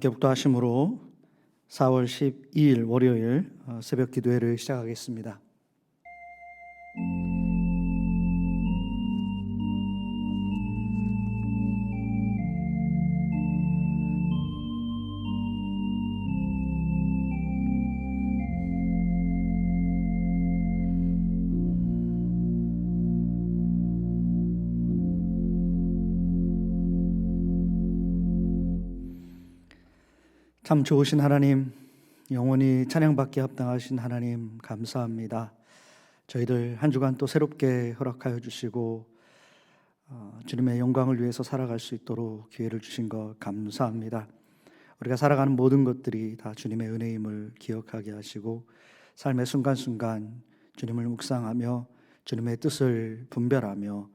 함께 북도하심으로 4월 12일 월요일 새벽 기도회를 시작하겠습니다. 참 좋으신 하나님, 영원히 찬양받기에 합당하신 하나님 감사합니다. 저희들 한 주간 또 새롭게 허락하여 주시고 주님의 영광을 위해서 살아갈 수 있도록 기회를 주신 것 감사합니다. 우리가 살아가는 모든 것들이 다 주님의 은혜임을 기억하게 하시고 삶의 순간순간 주님을 묵상하며 주님의 뜻을 분별하며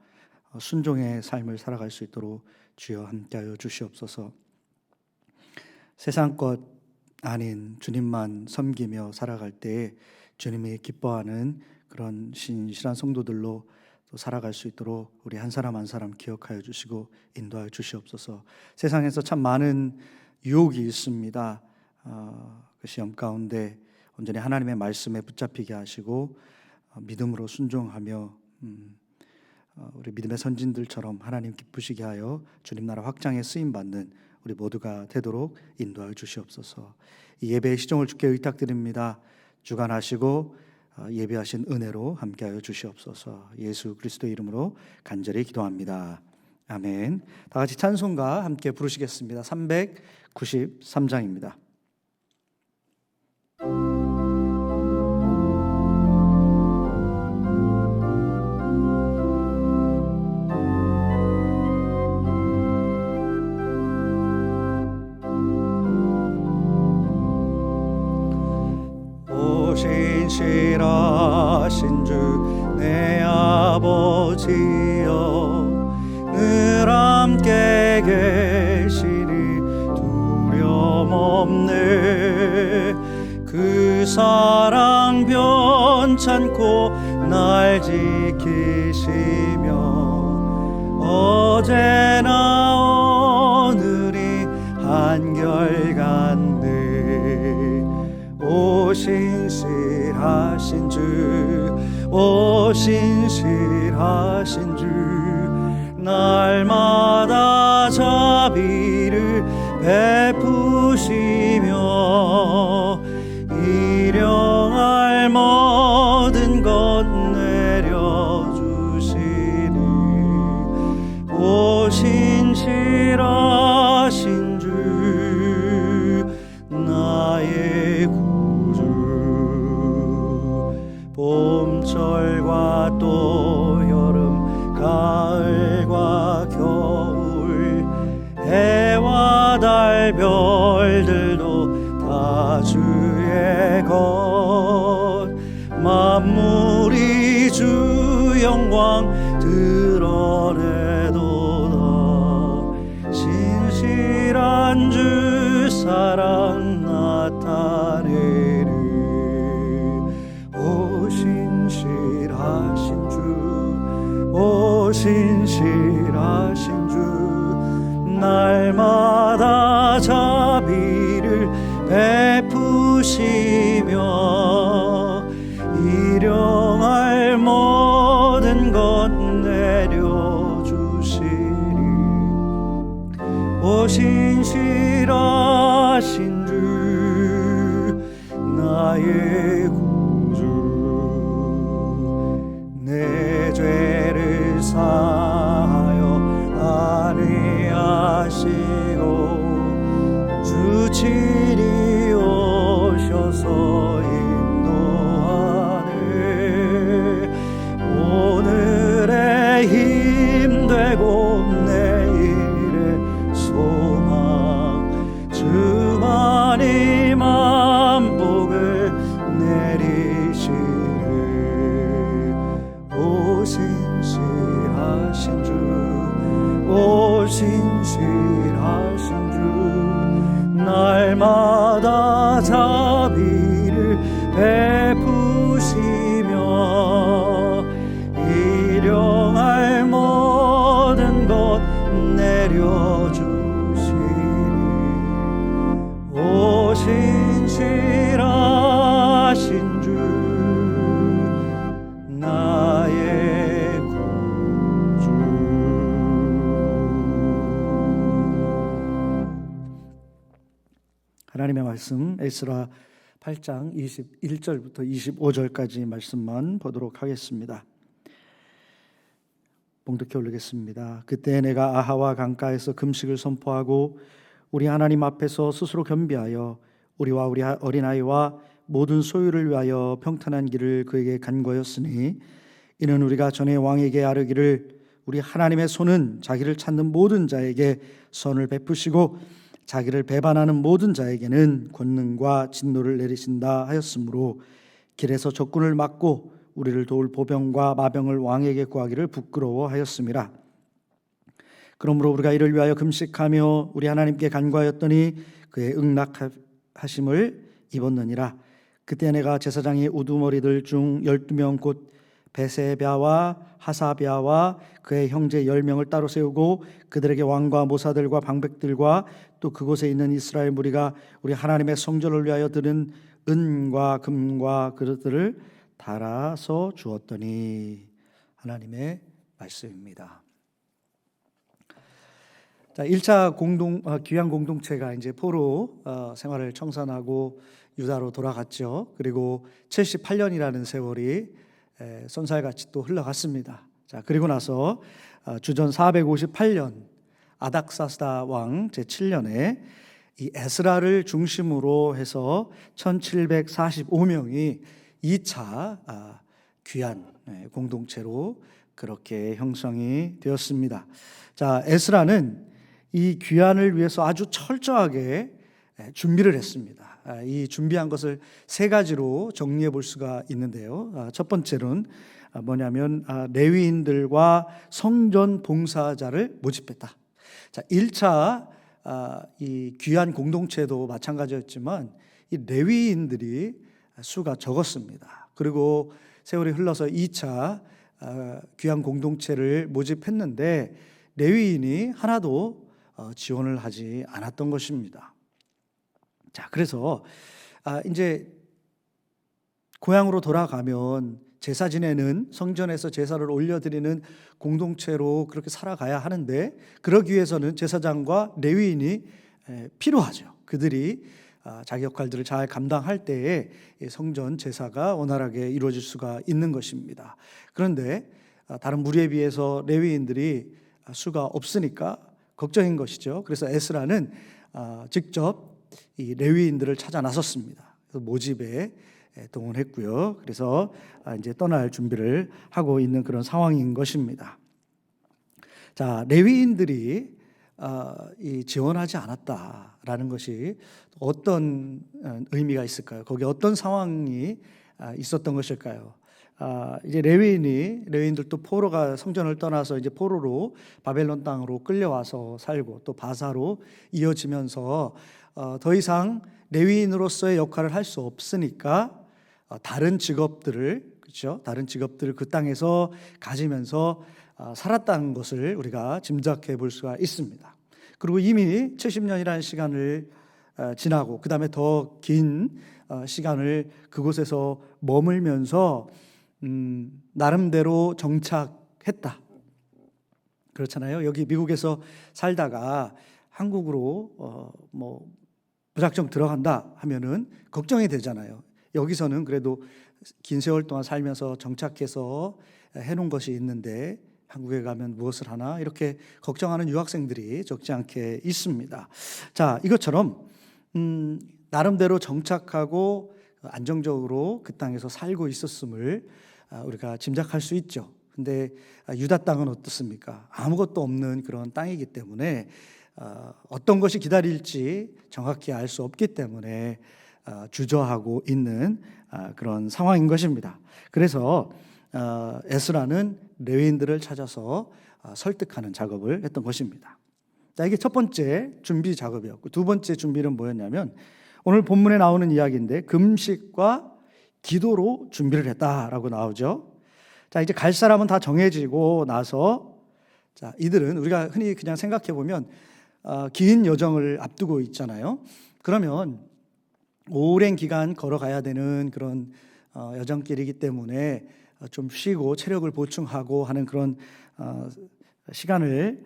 순종의 삶을 살아갈 수 있도록 주여 함께하여 주시옵소서. 세상 것 아닌 주님만 섬기며 살아갈 때에 주님이 기뻐하는 그런 신실한 성도들로 또 살아갈 수 있도록 우리 한 사람 한 사람 기억하여 주시고 인도하여 주시옵소서. 세상에서 참 많은 유혹이 있습니다. 그 시험 가운데 온전히 하나님의 말씀에 붙잡히게 하시고 믿음으로 순종하며 우리 믿음의 선진들처럼 하나님 기쁘시게 하여 주님 나라 확장에 쓰임받는 우리 모두가 되도록 인도하여 주시옵소서. 이 예배의 시종을 주께 의탁드립니다. 주관하시고 예배하신 은혜로 함께하여 주시옵소서. 예수 그리스도의 이름으로 간절히 기도합니다. 아멘. 다 같이 찬송가 함께 부르시겠습니다. 393장입니다. 신실하신 주 내 아버지여, 늘 함께 계시니 두려움 없네. 그 사랑 변찮고 날 지키시며 어제나 오늘이 한결같네. 오 신실하신 주, 오 신실하신 주, 날마다 자비를 베푸시며 일용할 모든 것 내려주시니. 오 신실하신 주, 나의 봄철과 또 여름, 가을과 겨울, 해와 달 별들도 다 주의 것. 만물이 주 영광 드러내도다. 신실한 주 사랑 나타내리. 신실하신 주, 오 신실하신 주, 날마다 자비를 베푸시며 일용할 모든 것 내려주시리. 오 신실하신 주, 나의 내 죄를 사하여 안위하시고 주 친히 오셔서 인도하네. 오늘의 힘 되고 내일의 소망, 주만이 만복을 내리시네. 오 신실하신 주, 오 신실하신 주, 날마다 자비를 베푸시며 일용할 모든 것 내려주시니. 신실하신 주 나의 구주. 하나님의 말씀 에스라 8장 21절부터 25절까지 말씀만 보도록 하겠습니다. 봉독해 올리겠습니다. 그때 내가 아하와 강가에서 금식을 선포하고 우리 하나님 앞에서 스스로 겸비하여 우리와 우리 어린아이와 모든 소유를 위하여 평탄한 길을 그에게 간구하였으니 이는 우리가 전에 왕에게 아뢰기를 우리 하나님의 손은 자기를 찾는 모든 자에게 선을 베푸시고 자기를 배반하는 모든 자에게는 권능과 진노를 내리신다 하였으므로 길에서 적군을 막고 우리를 도울 보병과 마병을 왕에게 구하기를 부끄러워하였음이라. 그러므로 우리가 이를 위하여 금식하며 우리 하나님께 간구하였더니 그의 응낙하심을 입었느니라. 그때 내가 제사장의 우두머리들 중 12명 곧 베세랴와 하사랴와 그의 형제 10명을 따로 세우고 그들에게 왕과 모사들과 방백들과 또 그곳에 있는 이스라엘 무리가 우리 하나님의 성전을 위하여 드는 은과 금과 그릇들을 달아서 주었더니. 하나님의 말씀입니다. 자, 1차 귀한 공동체가 이제 포로 생활을 청산하고 유다로 돌아갔죠. 그리고 78년이라는 세월이 쏜살같이 또 흘러갔습니다. 자, 그리고 나서 주전 458년 아닥사스다 왕 제7년에 이 에스라를 중심으로 해서 1745명이 2차 귀한 공동체로 그렇게 형성이 되었습니다. 자, 에스라는 이 귀환을 위해서 아주 철저하게 준비를 했습니다. 이 준비한 것을 세 가지로 정리해 볼 수가 있는데요. 첫 번째는 뭐냐면 레위인들과 성전 봉사자를 모집했다. 자, 1차 이 귀한 공동체도 마찬가지였지만 이 레위인들이 수가 적었습니다. 그리고 세월이 흘러서 2차 귀한 공동체를 모집했는데 레위인이 하나도 지원을 하지 않았던 것입니다. 자, 그래서 이제 고향으로 돌아가면 제사 지내는 성전에서 제사를 올려드리는 공동체로 그렇게 살아가야 하는데 그러기 위해서는 제사장과 레위인이 필요하죠. 그들이 자기 역할들을 잘 감당할 때에 성전 제사가 원활하게 이루어질 수가 있는 것입니다. 그런데 다른 무리에 비해서 레위인들이 수가 없으니까 걱정인 것이죠. 그래서 에스라는 직접 이 레위인들을 찾아 나섰습니다. 그래서 모집에 동원했고요. 그래서 이제 떠날 준비를 하고 있는 그런 상황인 것입니다. 자, 레위인들이 이 지원하지 않았다라는 것이 어떤 의미가 있을까요? 거기 어떤 상황이 있었던 것일까요? 이제 레위인들도 포로가 성전을 떠나서 이제 포로로 바벨론 땅으로 끌려와서 살고 또 바사로 이어지면서 더 이상 레위인으로서의 역할을 할 수 없으니까 다른 직업들을, 그렇죠? 다른 직업들을 그 땅에서 가지면서 살았다는 것을 우리가 짐작해 볼 수가 있습니다. 그리고 이미 70년이라는 시간을 지나고 그 다음에 더 긴 시간을 그곳에서 머물면서 나름대로 정착했다. 그렇잖아요. 여기 미국에서 살다가 한국으로 무작정 들어간다 하면은 걱정이 되잖아요. 여기서는 그래도 긴 세월 동안 살면서 정착해서 해놓은 것이 있는데 한국에 가면 무엇을 하나 이렇게 걱정하는 유학생들이 적지 않게 있습니다. 자, 이것처럼 나름대로 정착하고 안정적으로 그 땅에서 살고 있었음을 우리가 짐작할 수 있죠. 근데 유다 땅은 어떻습니까? 아무것도 없는 그런 땅이기 때문에 어떤 것이 기다릴지 정확히 알 수 없기 때문에 주저하고 있는 그런 상황인 것입니다. 그래서 에스라는 레위인들을 찾아서 설득하는 작업을 했던 것입니다. 자, 이게 첫 번째 준비 작업이었고 두 번째 준비는 뭐였냐면 오늘 본문에 나오는 이야기인데 금식과 기도로 준비를 했다라고 나오죠. 자, 이제 갈 사람은 다 정해지고 나서 자, 이들은 우리가 흔히 그냥 생각해 보면 긴 여정을 앞두고 있잖아요. 그러면 오랜 기간 걸어가야 되는 그런 여정길이기 때문에 좀 쉬고 체력을 보충하고 하는 그런 시간을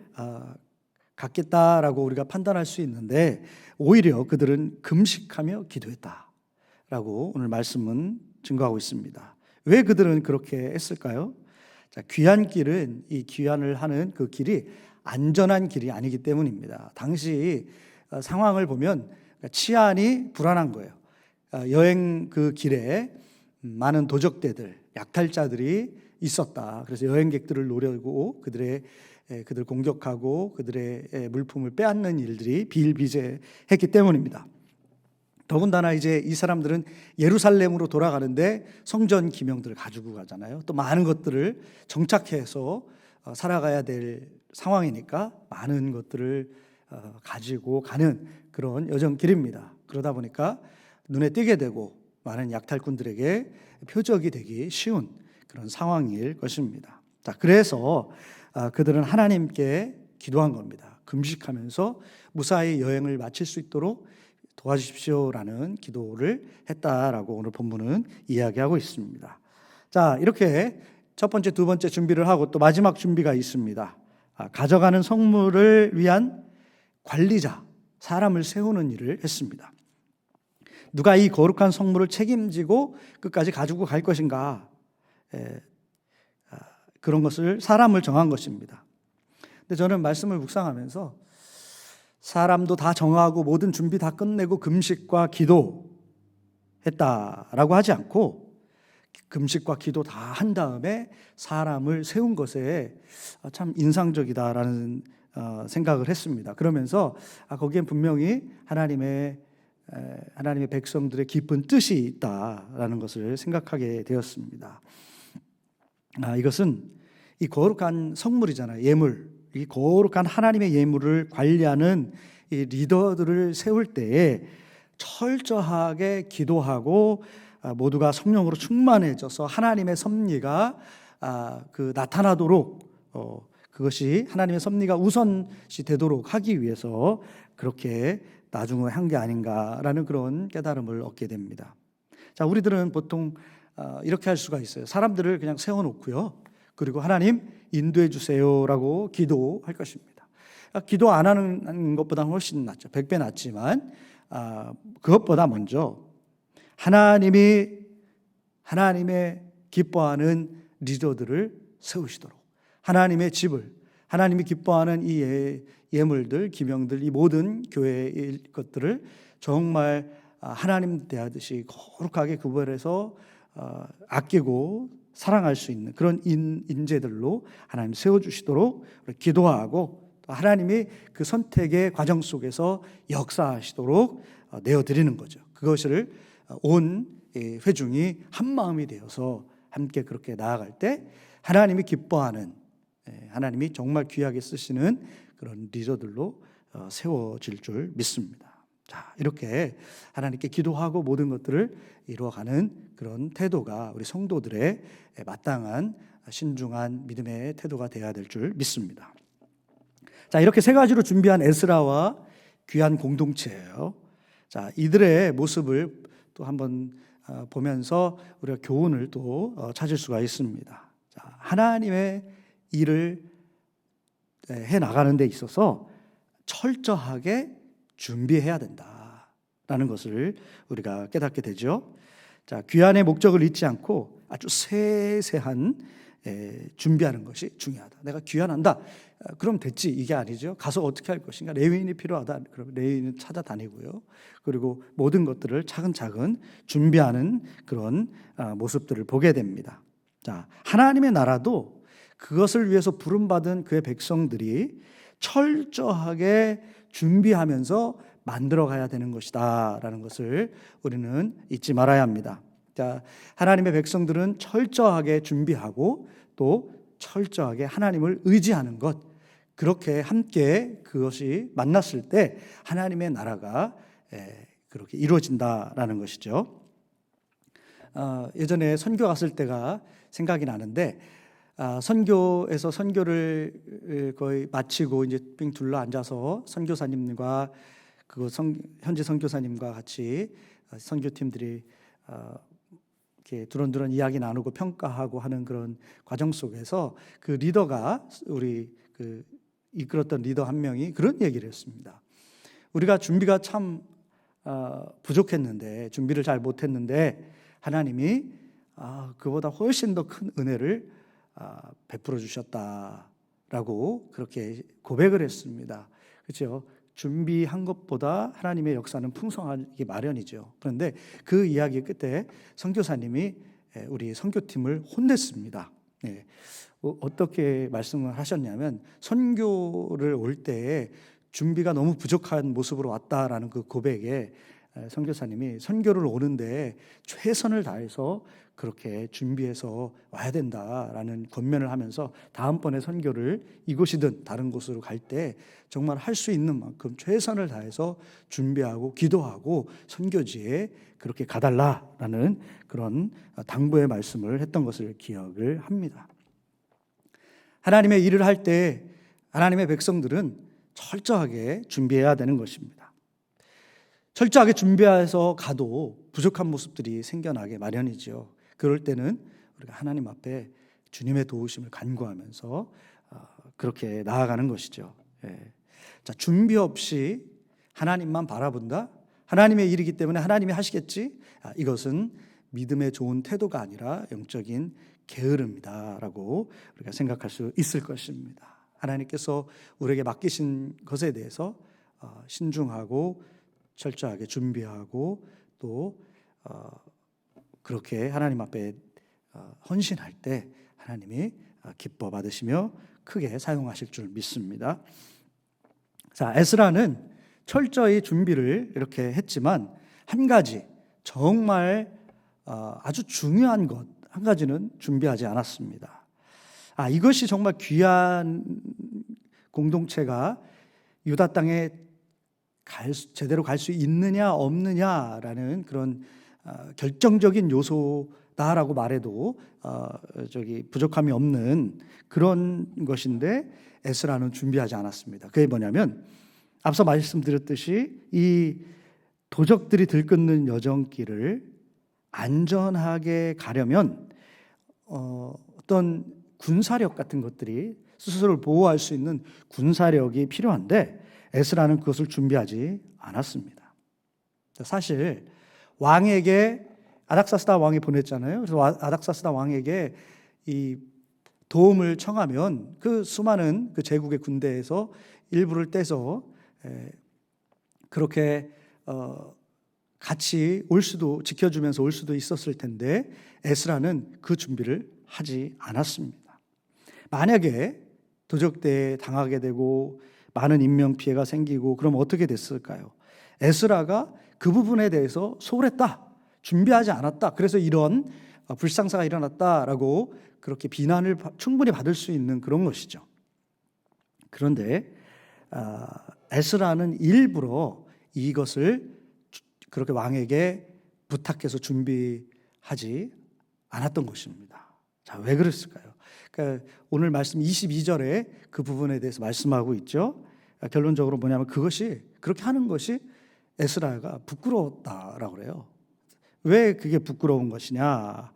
갖겠다라고 우리가 판단할 수 있는데, 오히려 그들은 금식하며 기도했다라고 오늘 말씀은 증거하고 있습니다. 왜 그들은 그렇게 했을까요? 자, 귀한 길은, 이 귀환을 하는 그 길이 안전한 길이 아니기 때문입니다. 당시 상황을 보면 치안이 불안한 거예요. 여행 그 길에 많은 도적대들, 약탈자들이 있었다. 그래서 여행객들을 노리고 그들 공격하고 그들의 물품을 빼앗는 일들이 비일비재했기 때문입니다. 더군다나 이제 이 사람들은 예루살렘으로 돌아가는데 성전 기명들을 가지고 가잖아요. 또 많은 것들을 정착해서 살아가야 될 상황이니까 많은 것들을 가지고 가는 그런 여정길입니다. 그러다 보니까 눈에 띄게 되고 많은 약탈꾼들에게 표적이 되기 쉬운 그런 상황일 것입니다. 자, 그래서 그들은 하나님께 기도한 겁니다. 금식하면서 무사히 여행을 마칠 수 있도록 도와주십시오라는 기도를 했다라고 오늘 본문은 이야기하고 있습니다. 자, 이렇게 첫 번째, 두 번째 준비를 하고 또 마지막 준비가 있습니다. 가져가는 성물을 위한 관리자, 사람을 세우는 일을 했습니다. 누가 이 거룩한 성물을 책임지고 끝까지 가지고 갈 것인가, 그런 것을 사람을 정한 것입니다. 근데 저는 말씀을 묵상하면서 사람도 다 정하고 모든 준비 다 끝내고 금식과 기도했다라고 하지 않고 금식과 기도 다 한 다음에 사람을 세운 것에 참 인상적이다라는 생각을 했습니다. 그러면서 거기엔 분명히 하나님의 백성들의 깊은 뜻이 있다라는 것을 생각하게 되었습니다. 이것은 이 거룩한 성물이잖아요. 예물. 이 거룩한 하나님의 예물을 관리하는 이 리더들을 세울 때에 철저하게 기도하고 모두가 성령으로 충만해져서 하나님의 섭리가 나타나도록, 그것이 하나님의 섭리가 우선시 되도록 하기 위해서 그렇게 나중에 한 게 아닌가라는 그런 깨달음을 얻게 됩니다. 자, 우리들은 보통 이렇게 할 수가 있어요. 사람들을 그냥 세워놓고요, 그리고 하나님 인도해 주세요라고 기도할 것입니다. 기도 안 하는 것보다 훨씬 낫죠. 100배 낫지만 그것보다 먼저 하나님의 기뻐하는 리더들을 세우시도록, 하나님의 집을, 하나님이 기뻐하는 이 예물들, 기명들, 이 모든 교회의 것들을 정말 하나님 대하듯이 거룩하게 구별해서 아끼고 사랑할 수 있는 그런 인재들로 하나님 세워주시도록 기도하고, 또 하나님이 그 선택의 과정 속에서 역사하시도록 내어드리는 거죠. 그것을 온 회중이 한 마음이 되어서 함께 그렇게 나아갈 때 하나님이 기뻐하는, 하나님이 정말 귀하게 쓰시는 그런 리더들로 세워질 줄 믿습니다. 자, 이렇게 하나님께 기도하고 모든 것들을 이루어가는 그런 태도가 우리 성도들의 마땅한 신중한 믿음의 태도가 되어야 될 줄 믿습니다. 자, 이렇게 세 가지로 준비한 에스라와 귀한 공동체예요. 자, 이들의 모습을 또 한번 보면서 우리가 교훈을 또 찾을 수가 있습니다. 자, 하나님의 일을 해 나가는 데 있어서 철저하게 준비해야 된다라는 것을 우리가 깨닫게 되죠. 자, 귀환의 목적을 잊지 않고 아주 세세한 준비하는 것이 중요하다. 내가 귀환한다, 그럼 됐지, 이게 아니죠. 가서 어떻게 할 것인가, 레위인이 필요하다, 그럼 레위인을 찾아다니고요. 그리고 모든 것들을 차근차근 준비하는 그런 모습들을 보게 됩니다. 자, 하나님의 나라도 그것을 위해서 부름받은 그의 백성들이 철저하게 준비하면서 만들어가야 되는 것이다 라는 것을 우리는 잊지 말아야 합니다. 자, 하나님의 백성들은 철저하게 준비하고 또 철저하게 하나님을 의지하는 것, 그렇게 함께 그것이 만났을 때 하나님의 나라가 그렇게 이루어진다라는 것이죠. 예전에 선교 갔을 때가 생각이 나는데, 선교에서 선교를 거의 마치고 이제 빙 둘러 앉아서 선교사님과 현지 선교사님과 같이 선교팀들이 이렇게 두런두런 이야기 나누고 평가하고 하는 그런 과정 속에서 그 리더가 우리 이끌었던 리더 한 명이 그런 얘기를 했습니다. 우리가 준비가 참 부족했는데, 준비를 잘 못했는데 하나님이 그보다 훨씬 더 큰 은혜를 베풀어 주셨다라고 그렇게 고백을 했습니다. 그렇죠? 준비한 것보다 하나님의 역사는 풍성하기 마련이죠. 그런데 그 이야기 끝에 선교사님이 우리 선교팀을 혼냈습니다. 네. 어떻게 말씀을 하셨냐면, 선교를 올 때에 준비가 너무 부족한 모습으로 왔다라는 그 고백에 선교사님이 선교를 오는데 최선을 다해서 그렇게 준비해서 와야 된다라는 권면을 하면서 다음번에 선교를 이곳이든 다른 곳으로 갈 때 정말 할 수 있는 만큼 최선을 다해서 준비하고 기도하고 선교지에 그렇게 가달라라는 그런 당부의 말씀을 했던 것을 기억을 합니다. 하나님의 일을 할 때 하나님의 백성들은 철저하게 준비해야 되는 것입니다. 철저하게 준비해서 가도 부족한 모습들이 생겨나게 마련이죠. 그럴 때는 우리가 하나님 앞에 주님의 도우심을 간구하면서 그렇게 나아가는 것이죠. 자, 준비 없이 하나님만 바라본다? 하나님의 일이기 때문에 하나님이 하시겠지? 이것은 믿음의 좋은 태도가 아니라 영적인 게으름이다라고 우리가 생각할 수 있을 것입니다. 하나님께서 우리에게 맡기신 것에 대해서 신중하고 철저하게 준비하고 또 그렇게 하나님 앞에 헌신할 때 하나님이 기뻐 받으시며 크게 사용하실 줄 믿습니다. 자, 에스라는 철저히 준비를 이렇게 했지만 한 가지 정말 아주 중요한 것 한 가지는 준비하지 않았습니다. 이것이 정말 귀한 공동체가 유다 땅에 제대로 갈 수 있느냐 없느냐라는 그런 결정적인 요소다라고 말해도 부족함이 없는 그런 것인데 에스라는 준비하지 않았습니다. 그게 뭐냐면 앞서 말씀드렸듯이 이 도적들이 들끓는 여정길을 안전하게 가려면 어떤 군사력 같은 것들이 스스로를 보호할 수 있는 군사력이 필요한데 에스라는 그것을 준비하지 않았습니다. 사실 왕에게 아닥사스다 왕이 보냈잖아요. 그래서 아닥사스다 왕에게 이 도움을 청하면 그 수많은 그 제국의 군대에서 일부를 떼서 그렇게 같이 올 수도 지켜주면서 올 수도 있었을 텐데 에스라는 그 준비를 하지 않았습니다. 만약에 도적대에 당하게 되고 많은 인명 피해가 생기고 그럼 어떻게 됐을까요? 에스라가 그 부분에 대해서 소홀했다, 준비하지 않았다, 그래서 이런 불상사가 일어났다라고 그렇게 비난을 충분히 받을 수 있는 그런 것이죠. 그런데 에스라는 일부러 이것을 그렇게 왕에게 부탁해서 준비하지 않았던 것입니다. 자, 왜 그랬을까요? 그러니까 오늘 말씀 22절에 그 부분에 대해서 말씀하고 있죠. 결론적으로 뭐냐면 그렇게 하는 것이 에스라가 부끄러웠다라고 그래요. 왜 그게 부끄러운 것이냐?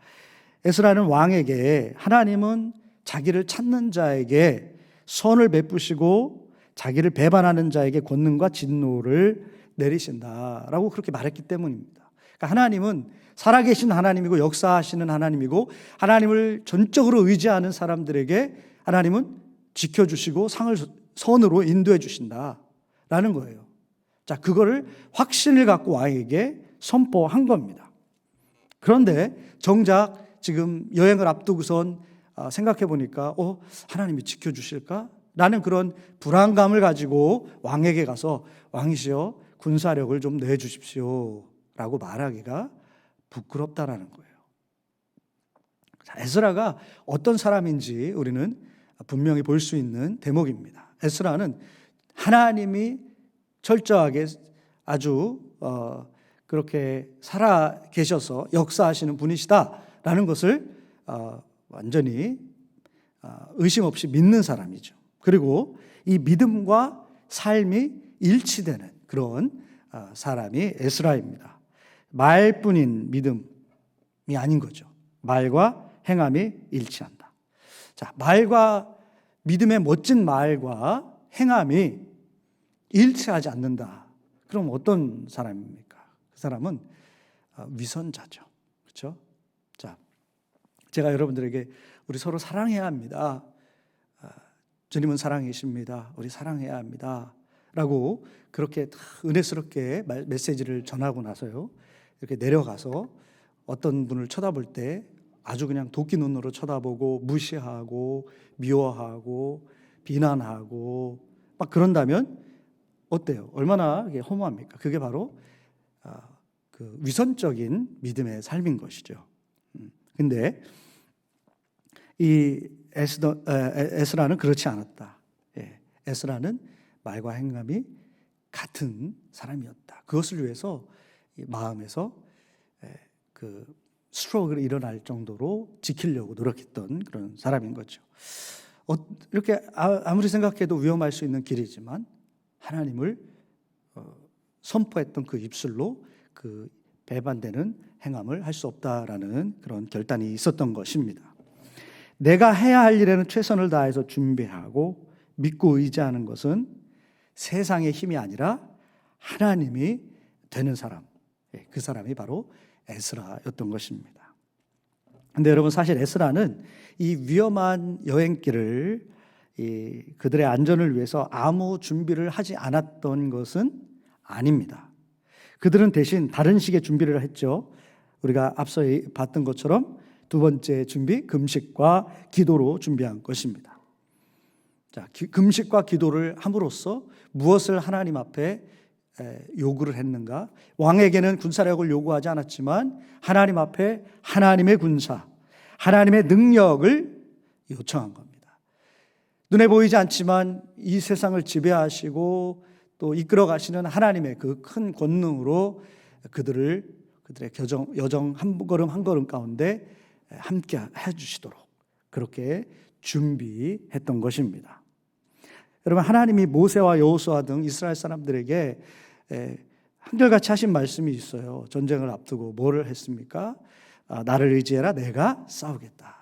에스라는 왕에게 하나님은 자기를 찾는 자에게 선을 베푸시고 자기를 배반하는 자에게 권능과 진노를 내리신다라고 그렇게 말했기 때문입니다. 그러니까 하나님은 살아계신 하나님이고 역사하시는 하나님이고 하나님을 전적으로 의지하는 사람들에게 하나님은 지켜주시고 선으로 인도해 주신다라는 거예요. 자, 그거를 확신을 갖고 왕에게 선포한 겁니다. 그런데 정작 지금 여행을 앞두고선 생각해 보니까 하나님이 지켜주실까? 라는 그런 불안감을 가지고 왕에게 가서 왕이시여 군사력을 좀 내주십시오 라고 말하기가 부끄럽다라는 거예요. 자, 에스라가 어떤 사람인지 우리는 분명히 볼 수 있는 대목입니다. 에스라는 하나님이 철저하게 아주 그렇게 살아 계셔서 역사하시는 분이시다라는 것을 완전히 의심 없이 믿는 사람이죠. 그리고 이 믿음과 삶이 일치되는 그런 사람이 에스라입니다. 말뿐인 믿음이 아닌 거죠. 말과 행함이 일치한다. 자, 말과 믿음의 멋진 말과 행함이 일치하지 않는다. 그럼 어떤 사람입니까? 그 사람은 위선자죠. 그렇죠? 자, 제가 여러분들에게 우리 서로 사랑해야 합니다. 주님은 사랑이십니다. 우리 사랑해야 합니다. 라고 그렇게 은혜스럽게 메시지를 전하고 나서요, 이렇게 내려가서 어떤 분을 쳐다볼 때 아주 그냥 도끼 눈으로 쳐다보고 무시하고 미워하고 비난하고 막 그런다면 어때요? 얼마나 허무합니까? 그게 바로 그 위선적인 믿음의 삶인 것이죠. 근데 이 에스라는 그렇지 않았다. 에스라는 말과 행함이 같은 사람이었다. 그것을 위해서 마음에서 그 스트로크가 일어날 정도로 지키려고 노력했던 그런 사람인 거죠. 이렇게 아무리 생각해도 위험할 수 있는 길이지만 하나님을 선포했던 그 입술로 그 배반되는 행함을 할 수 없다라는 그런 결단이 있었던 것입니다. 내가 해야 할 일에는 최선을 다해서 준비하고 믿고 의지하는 것은 세상의 힘이 아니라 하나님이 되는 사람, 그 사람이 바로 에스라였던 것입니다. 그런데 여러분, 사실 에스라는 이 위험한 여행길을 그들의 안전을 위해서 아무 준비를 하지 않았던 것은 아닙니다. 그들은 대신 다른 식의 준비를 했죠. 우리가 앞서 봤던 것처럼 두 번째 준비, 금식과 기도로 준비한 것입니다. 자, 금식과 기도를 함으로써 무엇을 하나님 앞에 요구를 했는가? 왕에게는 군사력을 요구하지 않았지만 하나님 앞에 하나님의 군사, 하나님의 능력을 요청한 겁니다. 눈에 보이지 않지만 이 세상을 지배하시고 또 이끌어 가시는 하나님의 그 큰 권능으로 그들의 여정 한 걸음 한 걸음 가운데 함께 해주시도록 그렇게 준비했던 것입니다. 여러분, 하나님이 모세와 여호수아 등 이스라엘 사람들에게 한결같이 하신 말씀이 있어요. 전쟁을 앞두고 뭐를 했습니까? 나를 의지해라, 내가 싸우겠다.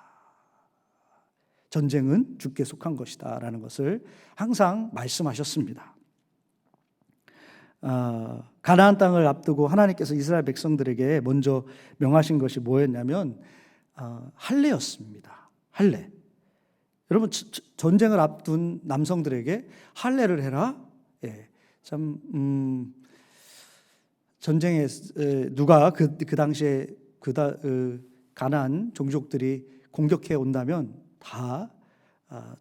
전쟁은 주께 속한 것이다 라는 것을 항상 말씀하셨습니다. 가나안 땅을 앞두고 하나님께서 이스라엘 백성들에게 먼저 명하신 것이 뭐였냐면 할례였습니다. 할례. 여러분, 전쟁을 앞둔 남성들에게 할례를 해라. 참 전쟁에 누가 그 당시에 가나안 종족들이 공격해 온다면 다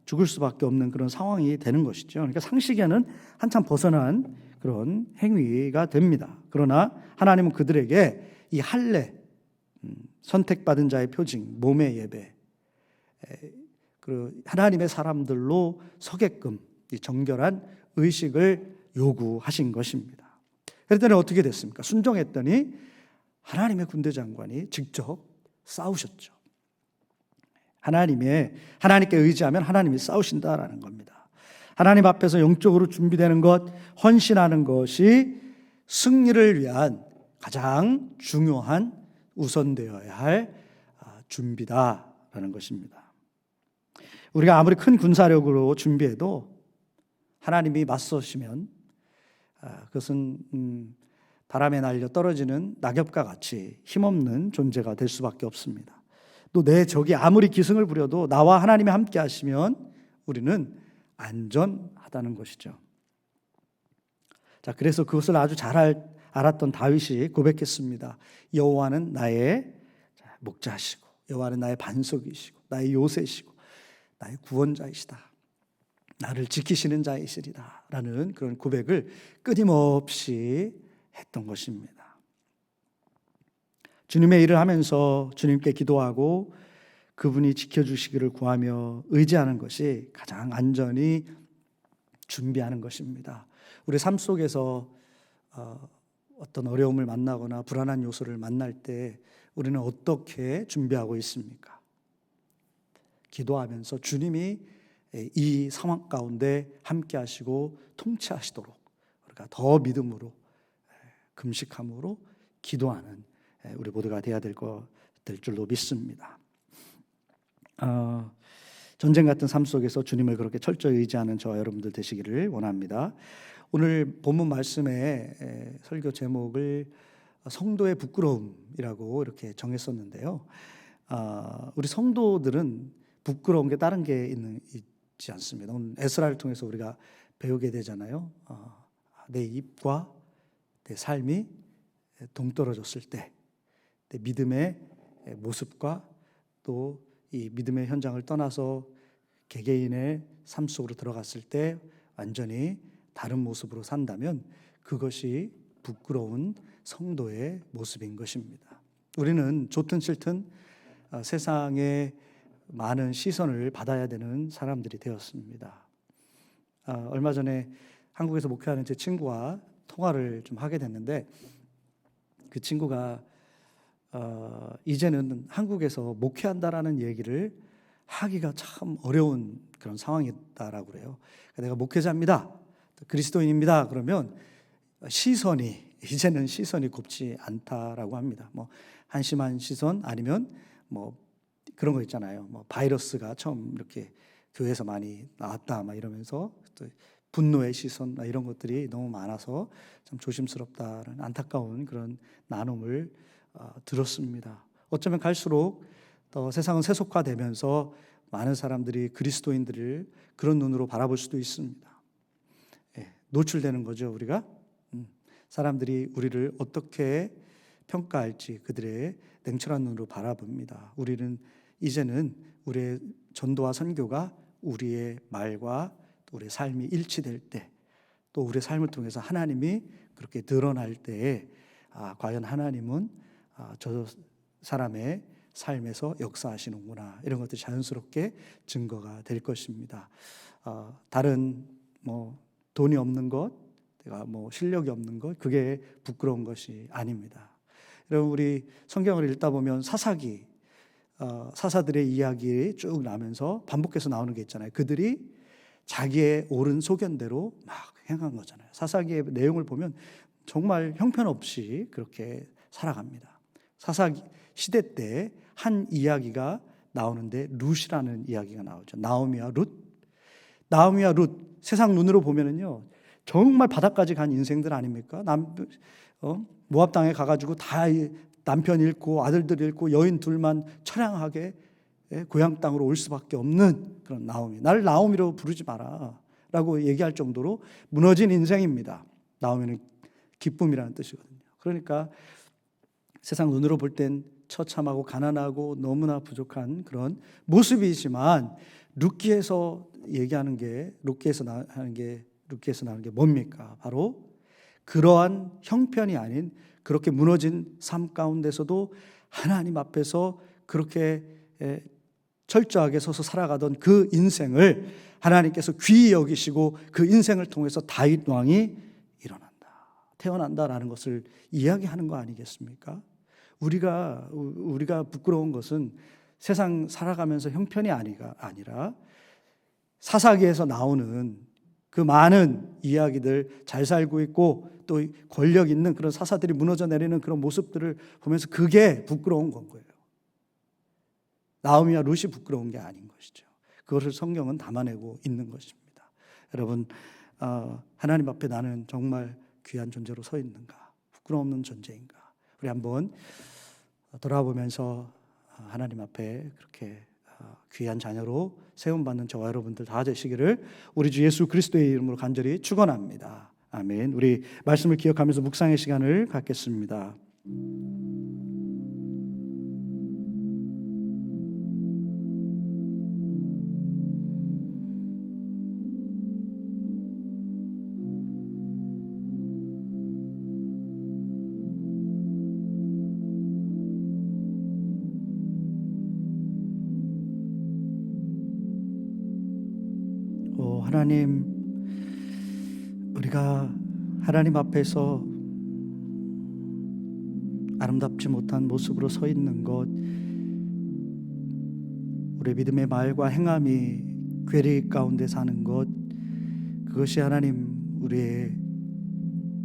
죽을 수밖에 없는 그런 상황이 되는 것이죠. 그러니까 상식에는 한참 벗어난 그런 행위가 됩니다. 그러나 하나님은 그들에게 이 할례, 선택받은 자의 표징, 몸의 예배, 그 하나님의 사람들로 서게끔 이 정결한 의식을 요구하신 것입니다. 그랬더니 어떻게 됐습니까? 순종했더니 하나님의 군대 장관이 직접 싸우셨죠. 하나님께 의지하면 하나님이 싸우신다라는 겁니다. 하나님 앞에서 영적으로 준비되는 것, 헌신하는 것이 승리를 위한 가장 중요한 우선되어야 할 준비다라는 것입니다. 우리가 아무리 큰 군사력으로 준비해도 하나님이 맞서시면 그것은 바람에 날려 떨어지는 낙엽과 같이 힘없는 존재가 될 수밖에 없습니다. 또 내 적이 아무리 기승을 부려도 나와 하나님이 함께 하시면 우리는 안전하다는 것이죠. 자, 그래서 그것을 아주 잘 알았던 다윗이 고백했습니다. 여호와는 나의 목자시고 여호와는 나의 반석이시고 나의 요새시고 나의 구원자이시다. 나를 지키시는 자이시리다 라는 그런 고백을 끊임없이 했던 것입니다. 주님의 일을 하면서 주님께 기도하고 그분이 지켜주시기를 구하며 의지하는 것이 가장 안전히 준비하는 것입니다. 우리 삶 속에서 어떤 어려움을 만나거나 불안한 요소를 만날 때 우리는 어떻게 준비하고 있습니까? 기도하면서 주님이 이 상황 가운데 함께 하시고 통치하시도록 우리가 더 믿음으로 금식함으로 기도하는 우리 모두가 되어야 될 줄로 믿습니다. 전쟁 같은 삶 속에서 주님을 그렇게 철저히 의지하는 저와 여러분들 되시기를 원합니다. 오늘 본문 말씀의 설교 제목을 성도의 부끄러움이라고 이렇게 정했었는데요. 우리 성도들은 부끄러운 게 다른 게 있지 않습니다. 오늘 에스라를 통해서 우리가 배우게 되잖아요. 내 입과 내 삶이 동떨어졌을 때, 내 믿음의 모습과 또 이 믿음의 현장을 떠나서 개개인의 삶 속으로 들어갔을 때 완전히 다른 모습으로 산다면 그것이 부끄러운 성도의 모습인 것입니다. 우리는 좋든 싫든 세상의 많은 시선을 받아야 되는 사람들이 되었습니다. 얼마 전에 한국에서 목회하는 제 친구와 통화를 좀 하게 됐는데, 그 친구가 이제는 한국에서 목회한다라는 얘기를 하기가 참 어려운 그런 상황이다라고 그래요. 내가 목회자입니다, 그리스도인입니다, 그러면 이제는 시선이 곱지 않다라고 합니다. 뭐 한심한 시선, 아니면 뭐 그런 거 있잖아요. 뭐 바이러스가 처음 이렇게 교회에서 많이 나왔다 막 이러면서 또 분노의 시선 이런 것들이 너무 많아서 참 조심스럽다는 안타까운 그런 나눔을 들었습니다. 어쩌면 갈수록 더 세상은 세속화되면서 많은 사람들이 그리스도인들을 그런 눈으로 바라볼 수도 있습니다. 노출되는 거죠. 우리가 사람들이 우리를 어떻게 평가할지 그들의 냉철한 눈으로 바라봅니다. 우리는 이제는 우리의 전도와 선교가 우리의 말과 또 우리의 삶이 일치될 때, 또 우리의 삶을 통해서 하나님이 그렇게 드러날 때에 과연 하나님은 저 사람의 삶에서 역사하시는구나, 이런 것들이 자연스럽게 증거가 될 것입니다. 다른 뭐 돈이 없는 것, 내가 뭐 실력이 없는 것, 그게 부끄러운 것이 아닙니다. 여러분, 우리 성경을 읽다 보면 사사들의 이야기 쭉 나면서 반복해서 나오는 게 있잖아요. 그들이 자기의 옳은 소견대로 막 행한 거잖아요. 사사기의 내용을 보면 정말 형편없이 그렇게 살아갑니다. 사사 시대 때 한 이야기가 나오는데 룻이라는 이야기가 나오죠. 나오미와 룻, 세상 눈으로 보면은요 정말 바닥까지 간 인생들 아닙니까? 모압 땅에 가가지고 다 남편 잃고 아들들 잃고 여인 둘만 처량하게 고향 땅으로 올 수밖에 없는 그런 나오미. 나를 나오미로 부르지 마라 라고 얘기할 정도로 무너진 인생입니다. 나오미는 기쁨이라는 뜻이거든요. 그러니까 세상 눈으로 볼 땐 처참하고 가난하고 너무나 부족한 그런 모습이지만 룻기에서 나오는 게 뭡니까? 바로 그러한 형편이 아닌 그렇게 무너진 삶 가운데서도 하나님 앞에서 그렇게 철저하게 서서 살아가던 그 인생을 하나님께서 귀히 여기시고 그 인생을 통해서 다윗 왕이 태어난다라는 것을 이야기하는 거 아니겠습니까? 우리가 부끄러운 것은 세상 살아가면서 형편이 아니라 사사기에서 나오는 그 많은 이야기들, 잘 살고 있고 또 권력 있는 그런 사사들이 무너져 내리는 그런 모습들을 보면서 그게 부끄러운 건 거예요. 나오미와 룻이 부끄러운 게 아닌 것이죠. 그것을 성경은 담아내고 있는 것입니다. 여러분, 하나님 앞에 나는 정말 귀한 존재로 서 있는가? 부끄러움 없는 존재인가? 우리 한번 돌아보면서 하나님 앞에 그렇게 귀한 자녀로 세움받는 저와 여러분들 다 되시기를 우리 주 예수 그리스도의 이름으로 간절히 축원합니다. 아멘. 우리 말씀을 기억하면서 묵상의 시간을 갖겠습니다. 하나님, 우리가 하나님 앞에서 아름답지 못한 모습으로 서 있는 것, 우리의 믿음의 말과 행함이 괴리 가운데 사는 것, 그것이 하나님 우리의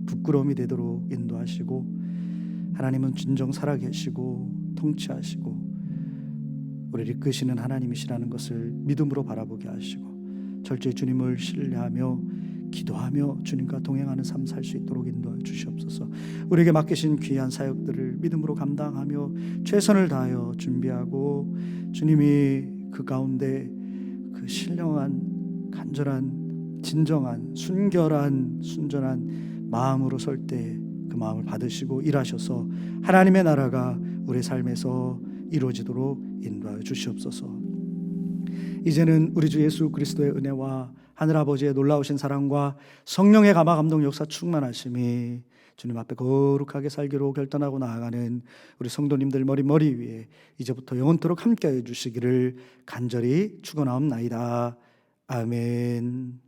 부끄러움이 되도록 인도하시고 하나님은 진정 살아계시고 통치하시고 우리를 이끄시는 하나님이시라는 것을 믿음으로 바라보게 하시고 철저히 주님을 신뢰하며 기도하며 주님과 동행하는 삶 살 수 있도록 인도하여 주시옵소서. 우리에게 맡기신 귀한 사역들을 믿음으로 감당하며 최선을 다하여 준비하고 주님이 그 가운데 그 신령한 간절한 진정한 순결한 순전한 마음으로 설 때 그 마음을 받으시고 일하셔서 하나님의 나라가 우리 삶에서 이루어지도록 인도하여 주시옵소서. 이제는 우리 주 예수 그리스도의 은혜와 하늘아버지의 놀라우신 사랑과 성령의 감화 감동 역사 충만하심이 주님 앞에 거룩하게 살기로 결단하고 나아가는 우리 성도님들 머리 위에 이제부터 영원토록 함께하여 주시기를 간절히 축원하옵나이다. 아멘.